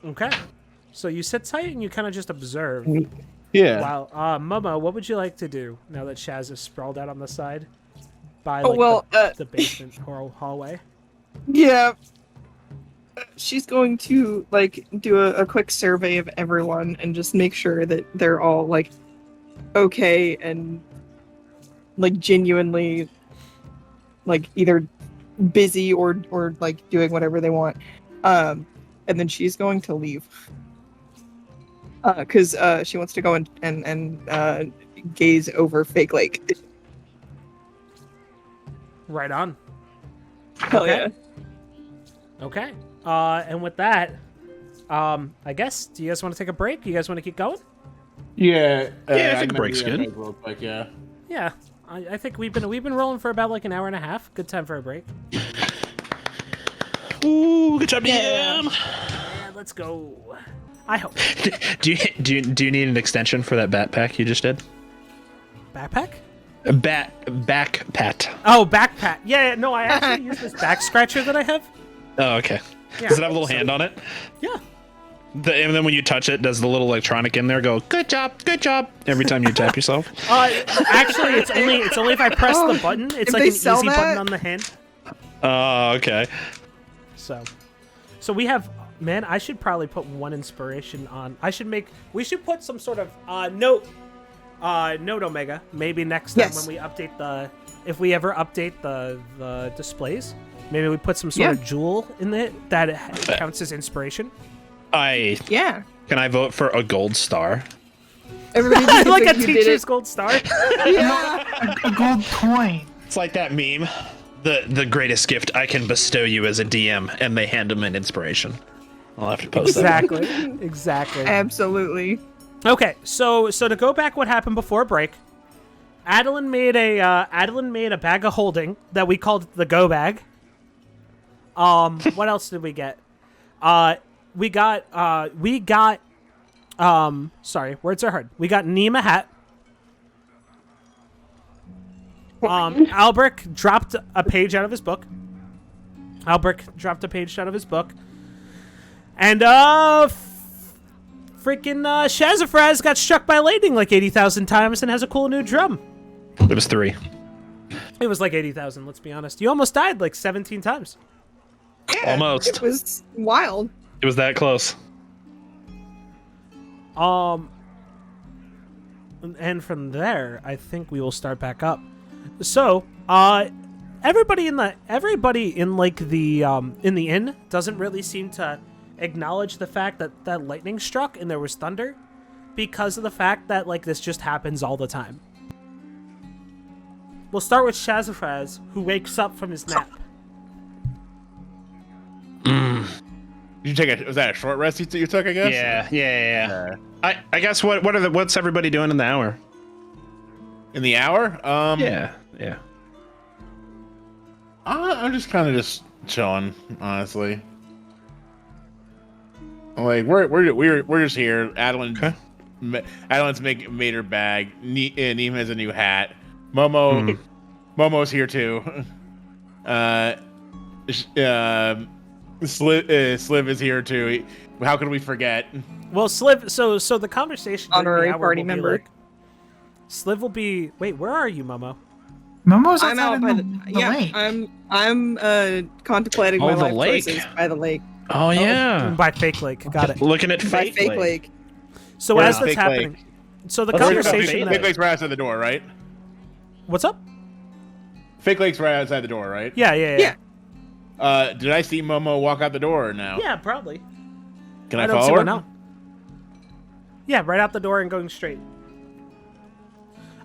Okay. So you sit tight and you kind of just observe. Yeah. Wow. Momo, what would you like to do now that Shaz is sprawled out on the side by the basement hallway? Yeah. She's going to do a quick survey of everyone and just make sure that they're all okay and genuinely either busy or doing whatever they want. And then she's going to leave. Because she wants to go and gaze over Fake Lake. Right on. Hell yeah. Okay. And with that, I guess, do you guys want to take a break? You guys want to keep going? Yeah. I think a break's good. Real quick, yeah. Yeah. I think we've been rolling for about an hour and a half. Good time for a break. Ooh, good job, Niahm. Yeah, let's go. I hope. Do you need an extension for that backpack you just did? Backpack? Back pat. Oh, back pat. Yeah, no, I actually use this back scratcher that I have. Oh, okay. Yeah, Does it have a little hand on it? Yeah. And then when you touch it, does the little electronic in there go, good job, every time you tap yourself? Actually, it's only if I press the button. It's like an easy button on the hand. Oh, okay. So we have, man, I should probably put one inspiration on. We should put some sort of note Omega. Maybe next time when we update if we ever update the displays, maybe we put some sort of jewel in it that counts as inspiration. Can I vote for a gold star? Everybody like a teacher's gold star. Yeah. A gold coin. It's like that meme. The greatest gift I can bestow you as a DM, and they hand him an inspiration. I'll have to post that. Exactly. Absolutely. Okay, so to go back, what happened before break? Addilyn made a bag of holding that we called the go bag. What else did we get? We got sorry, words are hard. We got Niahm a hat. Albrecht dropped a page out of his book. And freaking Shazafraz got struck by lightning like 80,000 times and has a cool new drum. It was 3. It was like 80,000, let's be honest. You almost died like 17 times. Yeah, almost. It was wild. It was that close. And from there, I think we will start back up. So, everybody in the inn doesn't really seem to acknowledge the fact that lightning struck and there was thunder because of the fact that this just happens all the time. We'll start with Shazafraz, who wakes up from his nap. Did you take was that a short rest you took, I guess? Yeah. I guess what's everybody doing in the hour? In the hour? Yeah. I'm just kind of just chilling, honestly. We're just here. Addilyn's made her bag. Niahm has a new hat. Momo's here too. Sliv is here too. How could we forget? Well, Sliv. So the conversation. Honorary party member. Sliv will be. Wait, where are you, Momo? Momo's I'm out by the lake. I'm contemplating my life choices by the lake. Oh yeah, by Fake Lake. Got it. Looking at Fake Lake. So as that's happening, so the conversation. Fake Lake's right outside the door, right? What's up? Fake Lake's right outside the door, right? Yeah. Did I see Momo walk out the door or no? Yeah, probably. Can I follow her? No. Yeah, right out the door and going straight.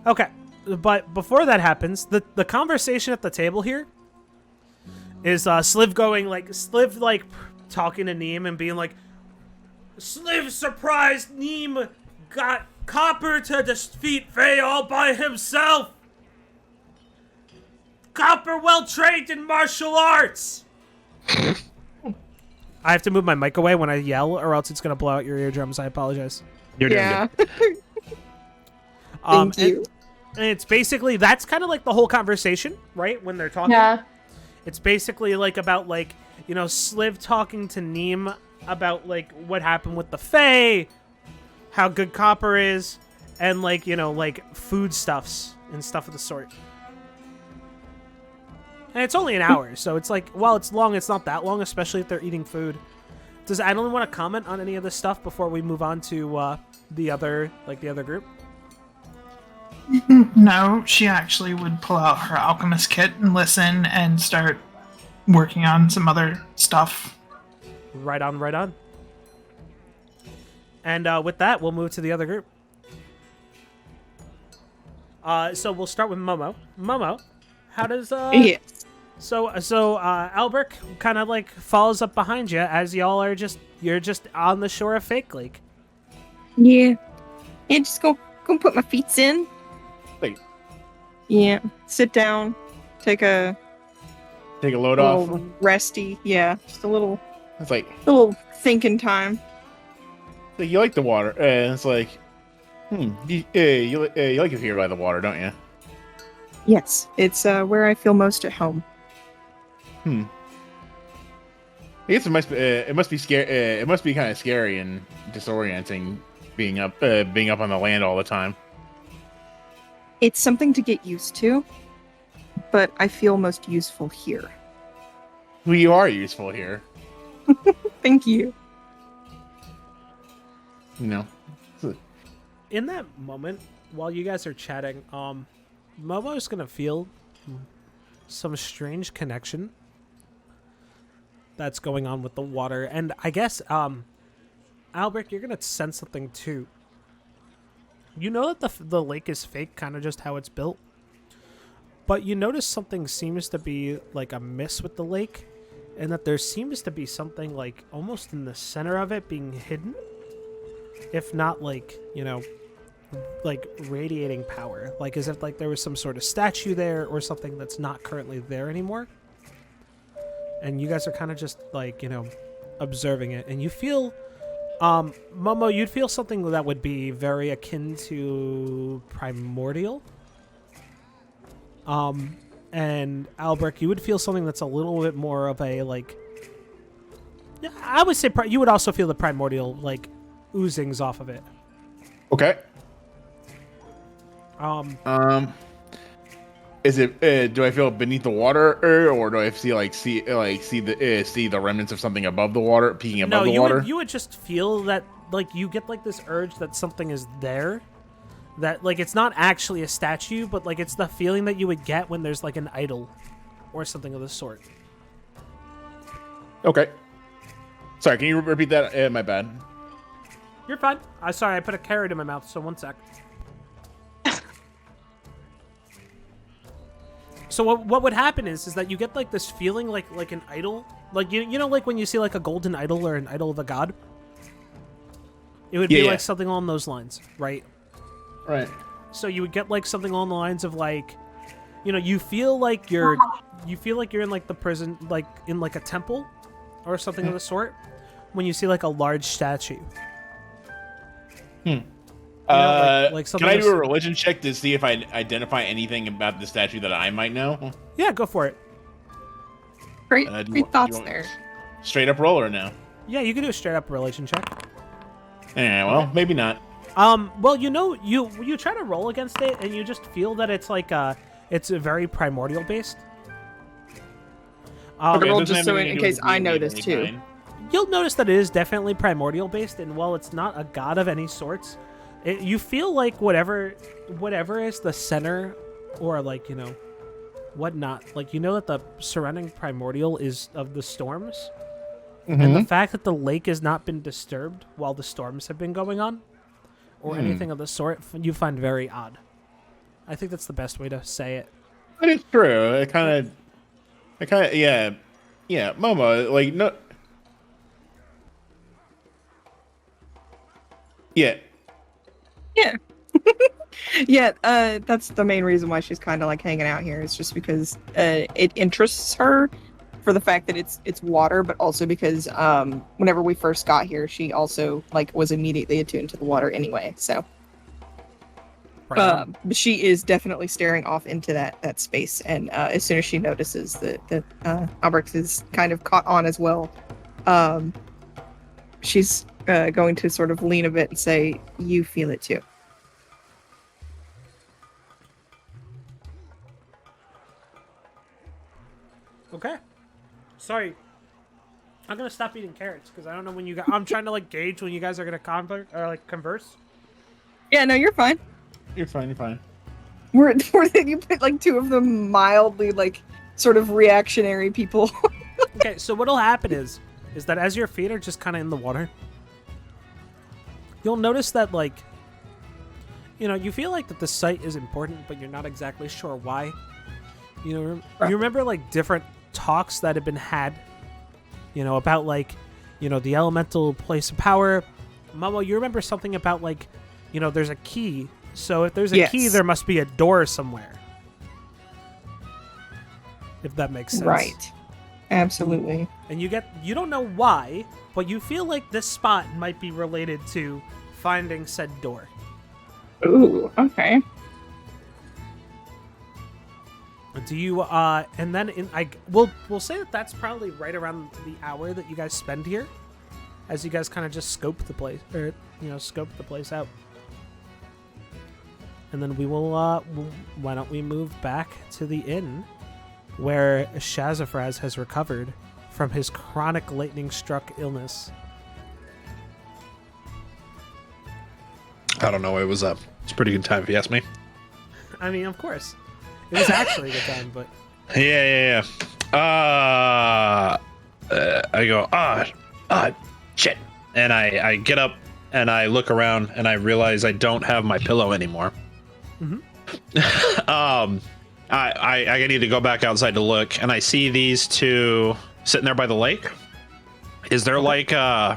Okay, but before that happens, the conversation at the table here is Sliv talking to Niahm and being like, Sliv surprised Niahm got Copper to defeat Faye all by himself. Copper well trained in martial arts. I have to move my mic away when I yell, or else it's gonna blow out your eardrums. I apologize. You're doing good. Thank you. And it's basically that's kind of like the whole conversation, right? When they're talking. Yeah. It's basically about Sliv talking to Niahm about like what happened with the Fae, how good copper is, and like, you know, like foodstuffs and stuff of the sort. And it's only an hour, so it's like, while it's long, it's not that long, especially if they're eating food. Does Addilyn want to comment on any of this stuff before we move on to the other group? No, she actually would pull out her alchemist kit and listen and start working on some other stuff. Right on, right on. And with that, we'll move to the other group. So we'll start with Momoe. Momoe, how does Yes. So Albrecht kind of like follows up behind you as you're just on the shore of Fake Lake. Yeah. Yeah, just go put my feet in. Wait. Yeah. Sit down. Take a load off. little resty. Yeah. Just a little It's like, thinking time. you like the water. It's like, you like it here by the water, don't you? Yes. It's where I feel most at home. I guess it must be scary. It must be kind of scary and disorienting being up on the land all the time. It's something to get used to, but I feel most useful here. Well, you are useful here. Thank you. You know. In that moment, while you guys are chatting, Momo's gonna feel some strange connection that's going on with the water, and I guess Albrecht, you're gonna sense something too. You know that the lake is fake, kind of just how it's built, but you notice something seems to be like amiss with the lake, and that there seems to be something like almost in the center of it being hidden, if not like, you know, like radiating power, like as if like there was some sort of statue there or something that's not currently there anymore. And you guys are kind of just like, you know, observing it, and you feel Momo, you'd feel something that would be very akin to primordial. And Albrecht, you would feel something that's a little bit more of a like, I would say you would also feel the primordial like oozings off of it. Okay. Is it? Do I feel beneath the water, or do I see the remnants of something above the water, peeking above the water? No, you would just feel that like you get like this urge that something is there, that like it's not actually a statue, but like it's the feeling that you would get when there's like an idol, or something of the sort. Okay. Sorry, can you repeat that? My bad. You're fine. Sorry, I put a carrot in my mouth, so one sec. So what would happen is that you get like this feeling like an idol, like you know like when you see like a golden idol or an idol of a god. It would be like something along those lines, right? Right. So you would get like something along the lines of like, you know, you feel like you're in like the prison, like in like a temple or something of the sort, when you see like a large statue. You know, like can I do a religion check to see if I identify anything about the statue that I might know? Yeah, go for it. Great thoughts there. Straight up roll or no? Yeah, you can do a straight up religion check. Yeah, well, maybe not. Well, you know, you try to roll against it, and you just feel that it's like it's a very primordial based. Okay, roll just so in case I know this too. You'll notice that it is definitely primordial based, and while it's not a god of any sorts, you feel like whatever is the center, or like, you know, whatnot, like, you know that the surrounding primordial is of the storms, and the fact that the lake has not been disturbed while the storms have been going on, or anything of the sort, you find very odd. I think that's the best way to say it. But it's true. It kind of, yeah, Momo, like, no, yeah. Yeah. Yeah, that's the main reason why she's kind of like hanging out here. It's just because it interests her for the fact that it's water, but also because whenever we first got here, she also like was immediately attuned to the water anyway. So, but she is definitely staring off into that space, and as soon as she notices that Albrecht is kind of caught on as well, she's going to sort of lean a bit and say, "You feel it too." Okay. Sorry. I'm gonna stop eating carrots because I don't know when you guys. I'm trying to like gauge when you guys are gonna converse. Yeah, no, you're fine. You're fine. You're fine. You put like two of them mildly like sort of reactionary people. Okay, so what'll happen is that as your feet are just kind of in the water, you'll notice that like, you feel like that the site is important, but you're not exactly sure why. You remember like different talks that have been had, about like, the elemental place of power. Momo, you remember something about like, there's a key. So if there's a key, there must be a door somewhere. If that makes sense. Right. Absolutely. And you don't know why, but you feel like this spot might be related to finding said door. Ooh, okay. Do you and then we'll say that that's probably right around the hour that you guys spend here, as you guys kind of just scope the place out. And then we will why don't we move back to the inn where Shazafraz has recovered from his chronic lightning-struck illness. I don't know why it was up. It's a pretty good time if you ask me. I mean, of course. It was actually a good time, but... Yeah. I go, shit. And I get up and I look around and I realize I don't have my pillow anymore. Mm-hmm. I need to go back outside to look, and I see these two sitting there by the lake. Is there like a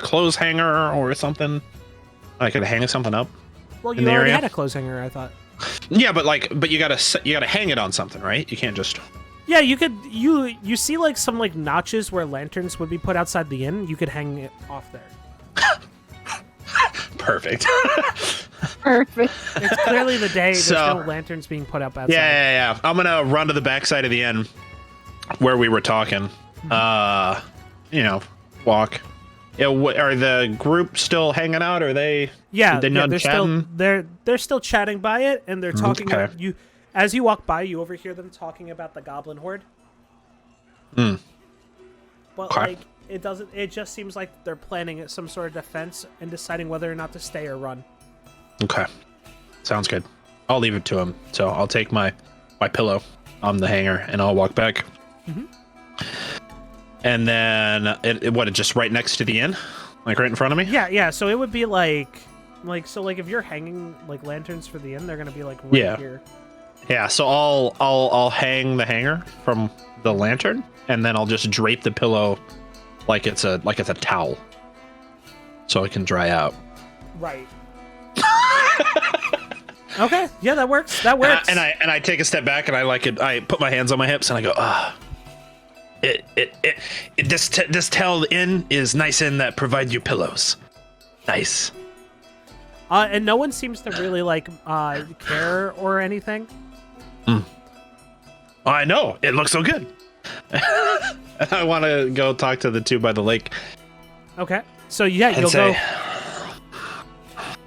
clothes hanger or something I could hang something up? Well, you already had a clothes hanger, I thought. Yeah, but you gotta hang it on something, right? You can't just. Yeah, you could. You see like some like notches where lanterns would be put outside the inn. You could hang it off there. Perfect. Perfect. It's clearly the day. There's no lanterns being put up outside. Yeah. I'm gonna run to the backside of the inn where we were talking. Walk. Yeah, are the group still hanging out? Or are they? Yeah, they're chatting? They're still chatting by it, and they're talking. Okay. About, as you walk by, you overhear them talking about the goblin horde. Hmm. But like, it doesn't. It just seems like they're planning some sort of defense and deciding whether or not to stay or run. Okay, sounds good. I'll leave it to him. So I'll take my pillow on the hanger and I'll walk back. Mm-hmm. And then it just right next to the inn, like right in front of me. Yeah. So it would be like if you're hanging like lanterns for the inn, they're gonna be like right here. Yeah. So I'll hang the hanger from the lantern, and then I'll just drape the pillow like it's a towel, so it can dry out. Right. Okay. Yeah, that works. That works. And I take a step back and I put my hands on my hips and I go, this towel inn is nice inn that provide you pillows. Nice. And no one seems to really like care or anything. I know. It looks so good. I want to go talk to the two by the lake. Okay. So yeah, you'll go.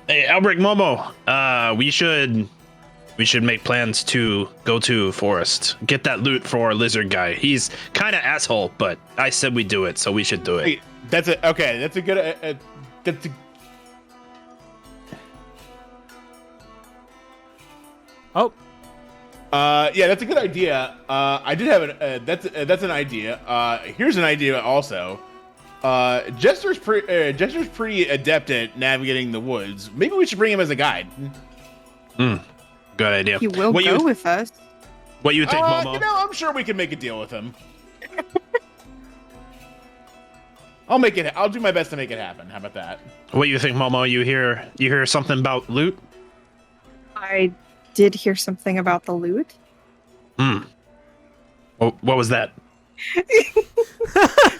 Hey, Albrecht, Momo, we should make plans to go to forest, get that loot for our lizard guy. He's kind of asshole, but I said we do it, so we should do it. Hey, that's a good. Oh. Yeah, that's a good idea. I did have that's an idea. Here's an idea also. Jester's pretty adept at navigating the woods. Maybe we should bring him as a guide. Good idea. He will go with us. What you think, Momo? I'm sure we can make a deal with him. I'll do my best to make it happen. How about that? What you think, Momo? You hear something about loot? I did hear something about the loot. What was that?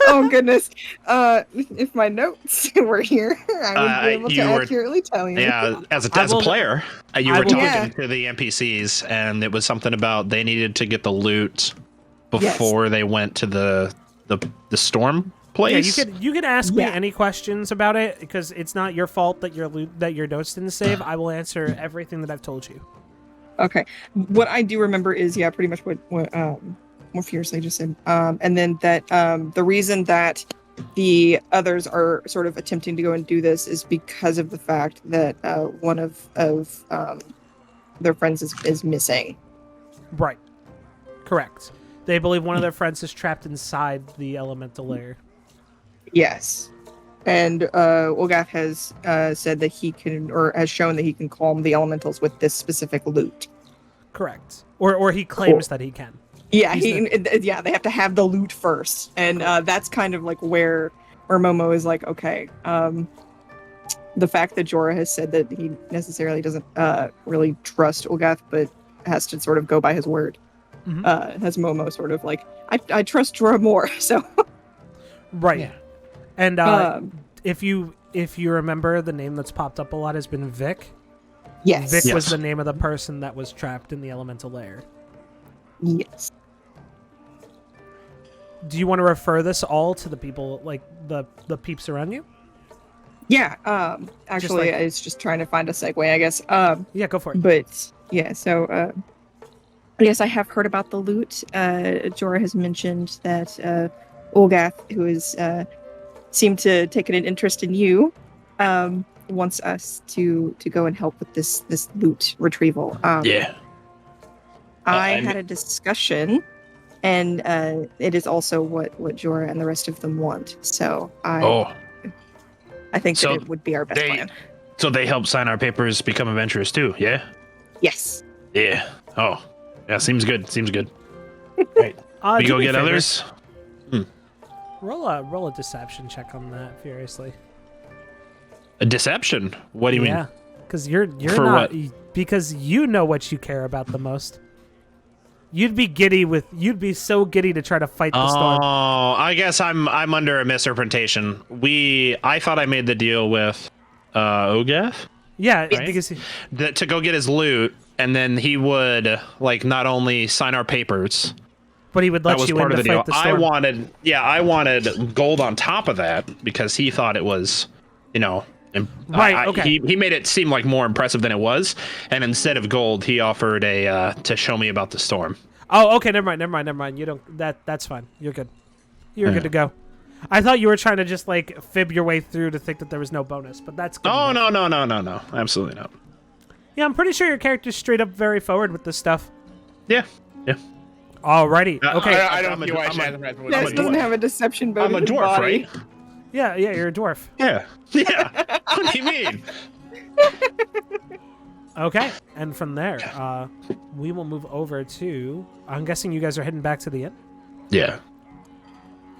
Oh goodness! If my notes were here, I would be able to accurately tell you. Yeah, as a player, you were talking to the NPCs, and it was something about they needed to get the loot before they went to the the storm place. Yeah, you can ask me any questions about it because it's not your fault that your notes didn't save. I will answer everything that I've told you. Okay. What I do remember is pretty much what Fiercely just said. And then that the reason that the others are sort of attempting to go and do this is because of the fact that one of their friends is missing. Right. Correct. They believe one of their friends is trapped inside the elemental layer. Yes. And Olgath has said that he can, or has shown that he can calm the elementals with this specific loot. Correct. Or he claims that he can. Yeah, they have to have the loot first. And that's kind of like where Momoe is like, okay, the fact that Jorah has said that he necessarily doesn't really trust Olgath, but has to sort of go by his word. Has Momoe sort of like, I trust Jorah more, so. Right. Yeah. And if you remember, the name that's popped up a lot has been Vic. Yes. Vic was the name of the person that was trapped in the elemental layer. Yes. Do you want to refer this all to the people, like the peeps around you? Yeah. Actually, I was just trying to find a segue, I guess. Yeah, go for it. But yeah, so yes, I have heard about the loot. Jorah has mentioned that Olgath, who is seemed to take an interest in you, wants us to go and help with this loot retrieval. I had a discussion, and it is also what Jorah and the rest of them want. So I think that it would be our best plan. So they help sign our papers, become adventurers too, yeah? Yes. Yeah. Oh, yeah, seems good. Right. We go get others? Roll a deception check on that, Furiously. A deception? What do you mean? Yeah, because you're For not what? Because you know what you care about the most. You'd be so giddy to try to fight the storm. Oh, I guess I'm under a misrepresentation. I thought I made the deal with Olgath? Yeah, right? because To go get his loot, and then he would like not only sign our papers, but he would let you in to fight the storm. I wanted gold on top of that because he thought it was, right. Okay. He made it seem like more impressive than it was, and instead of gold, he offered to show me about the storm. Oh, okay. Never mind. You don't. That's fine. You're good. You're good to go. I thought you were trying to just like fib your way through to think that there was no bonus, but that's good. Oh, no, absolutely not. Yeah, I'm pretty sure your character's straight up very forward with this stuff. Yeah. Alrighty. Okay. I don't see why Shazafraz would. This doesn't have a deception bonus. I'm a dwarf, right? Yeah, you're a dwarf. Yeah. What do you mean? Okay, and from there, we will move over to. I'm guessing you guys are heading back to the inn. Yeah.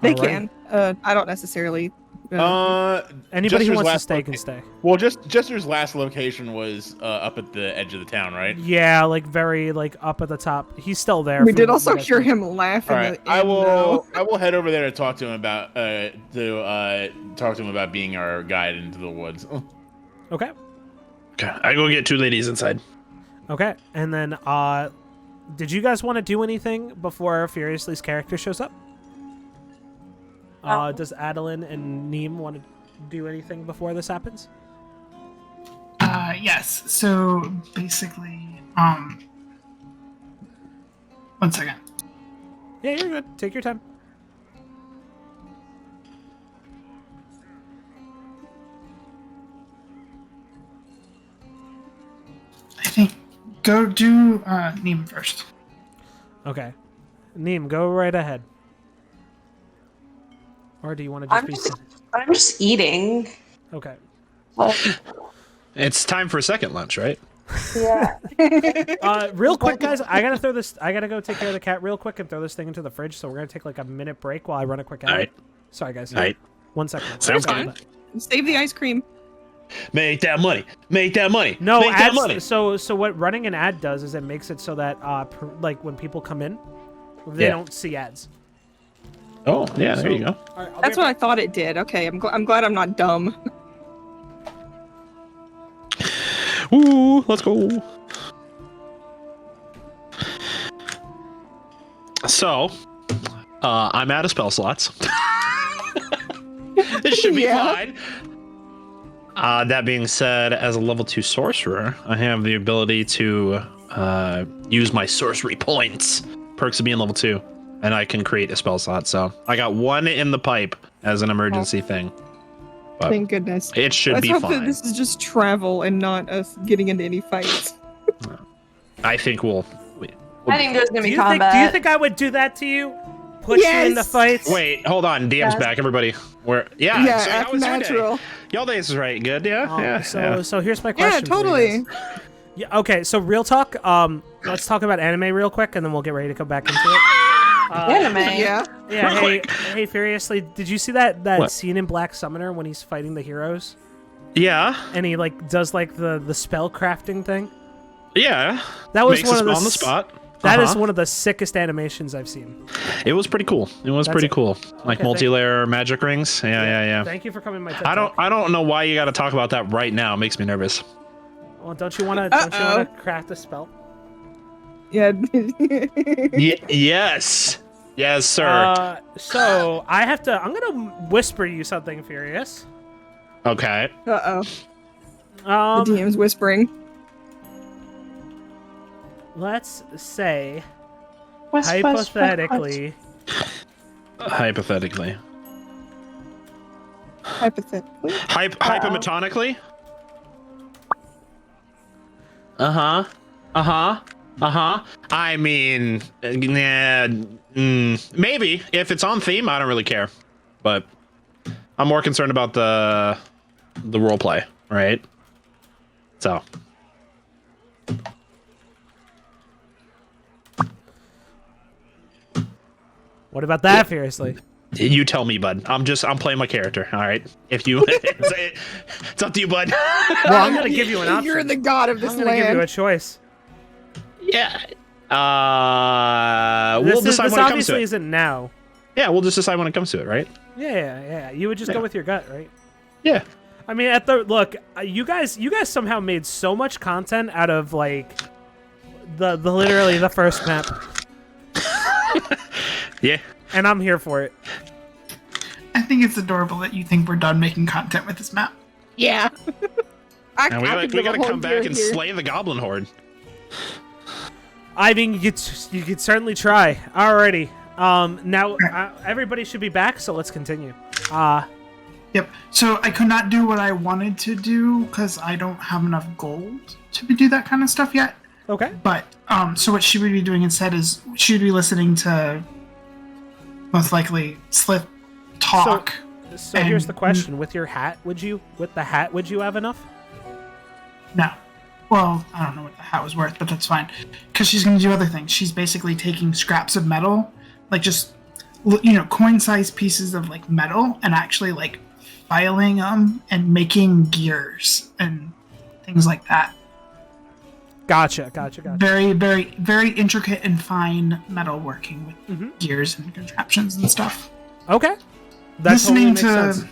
They Alright. can. I don't necessarily. Anybody who Jester's wants to last stay can stay. Well, Jester's last location was up at the edge of the town, right? Yeah, like very like up at the top. He's still there. We for did what also you guys hear think. him laugh. All in right, the I inn, though. will head over there to talk to him about being our guide into the woods. Okay. Okay. I go get two ladies inside. Okay, and then did you guys want to do anything before Furiously's character shows up? Does Addilyn and Niahm want to do anything before this happens? Yes. So basically, 1 second. Yeah, you're good. Take your time. I think go do Niahm first. Okay. Niahm, go right ahead. Or do you want to just be... I'm just eating. Okay. It's time for a second lunch, right? Yeah. Real quick, guys, I gotta go take care of the cat real quick and throw this thing into the fridge, so we're gonna take like a minute break while I run a quick ad. Alright. Sorry, guys. Alright. 1 second. Sounds Sorry good. about that. Save the ice cream. Make that money. Make that money. No, Make that ads, money. so what running an ad does is it makes it so that like when people come in, they don't see ads. Oh, yeah, there you go. All right, That's what I thought it did. Okay, I'm glad I'm not dumb. Ooh, let's go. So, I'm out of spell slots. It should be fine. That being said, as a level 2 sorcerer, I have the ability to use my sorcery points, perks of being level 2, and I can create a spell slot. So I got one in the pipe as an emergency thing. But Thank goodness. it should Let's be hope fine. that this is just travel and not us getting into any fights. I think we'll. I think there's gonna Do be you combat. think I would do that to you? Put you in the fights? Wait, hold on. DM's back, everybody. Where? Yeah, Yeah, so how act was your day? natural. Y'all days is right. Good, yeah. So here's my question. Yeah, totally. For you guys. Yeah. Okay. So real talk. Let's talk about anime real quick, and then we'll get ready to come back into it. Anime. Yeah. Yeah. Hey, Furiously, did you see that What? scene in Black Summoner when he's fighting the heroes, Yeah. and he does the spell crafting thing? Yeah. That was Makes one a of the spell on the spot. That is one of the sickest animations I've seen. It was pretty cool. That's it. cool. Like Okay, multi-layer magic rings. Yeah. Thank you for coming to my TED I Talk. don't know why you got to talk about that right now. It makes me nervous. Well, don't you want to craft a spell? Yeah. Yes, sir. So I'm gonna whisper you something, Furious. Okay. Uh-oh. The Um, DM's whispering. let's say West, hypothetically, Hypothetically. Hypothetically. Hypomatonically. I mean, maybe if it's on theme, I don't really care, but I'm more concerned about the role play, right? So. what about that, Furiously? You tell me, bud. I'm playing my character. All right. If you, it's up to you, bud. Well, I'm gonna give you an option. You're the god of this I'm gonna give you a land. choice. Yeah. We'll decide this when it comes obviously to it. isn't now. Yeah, we'll just decide when it comes to it, right? Yeah. You would just go with your gut, right? Yeah. I mean, you guys somehow made so much content out of the literally the first map, Yeah. and I'm here for it. I think it's adorable that you think we're done making content with this map. Yeah. And we gotta come back and slay the goblin horde. I mean, you could certainly try. Alrighty. Now everybody should be back, so let's continue. Yep. So I could not do what I wanted to do because I don't have enough gold to do that kind of stuff yet. Okay. But so what she would be doing instead is she would be listening to most likely Slith talk. So here's the question: with the hat, would you have enough? No. Well, I don't know what the hat was worth, but that's fine. Because she's going to do other things. She's basically taking scraps of metal, like just, coin-sized pieces of, metal, and actually, filing them and making gears and things like that. Gotcha. Very, very, very intricate and fine metal working with gears and contraptions and stuff. Okay. That totally makes sense.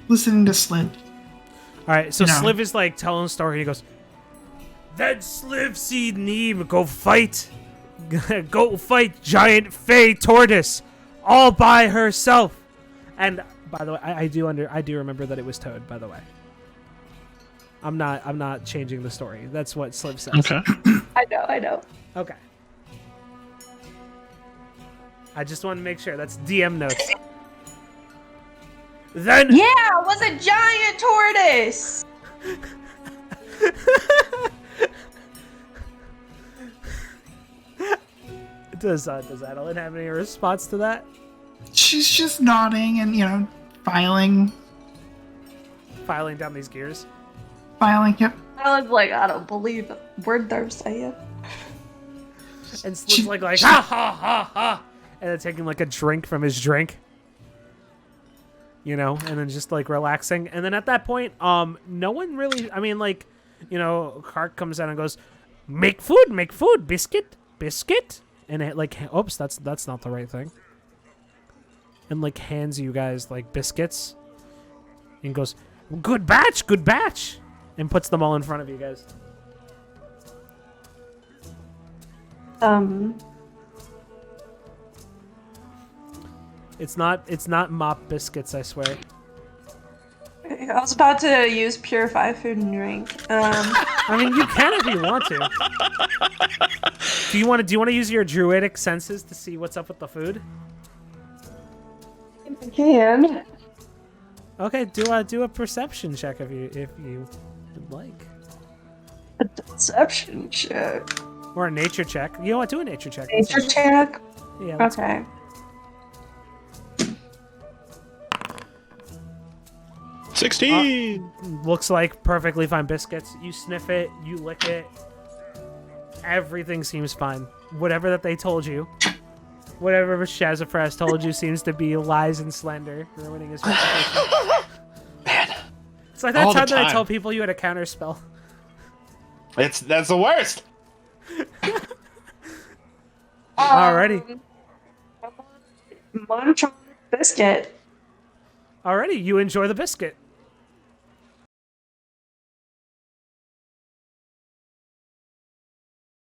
Listening to Slith. All right, so Sliv is telling a story. He goes, "Then Sliv see Niahm go fight giant Fey tortoise all by herself." And by the way, I do remember that it was Toad. By the way, I'm not changing the story. That's what Sliv says. Okay. I know. Okay. I just want to make sure that's DM notes. Then Yeah, it was a giant tortoise. does Addilyn have any response to that? She's just nodding and, filing, Down these gears. yep. I was like, I don't believe a word they're saying. And Sliv's like ha ha ha ha, and then taking a drink from his drink. And then just relaxing. And then at that point, no one really, Kark comes out and goes, make food, biscuit. And it oops, that's not the right thing. And hands you guys biscuits. And goes, good batch. And puts them all in front of you guys. It's not mop biscuits, I swear. I was about to use purify food and drink. I mean, you can if you want to. Do you want to use your druidic senses to see what's up with the food? I can. Okay, do a perception check if you would like. A deception check. Or a nature check. You know what? Do a nature check. Nature check? Yeah. That's Okay. Cool. 16. Looks like perfectly fine biscuits. You sniff it, you lick it. Everything seems fine. Whatever that they told you, whatever Shazafraz told you seems to be lies and slander, ruining his reputation. Man. It's like that All the time that I time. told people you had a counter spell. That's the worst. Alrighty. Munch on the biscuit. Alrighty, you enjoy the biscuit.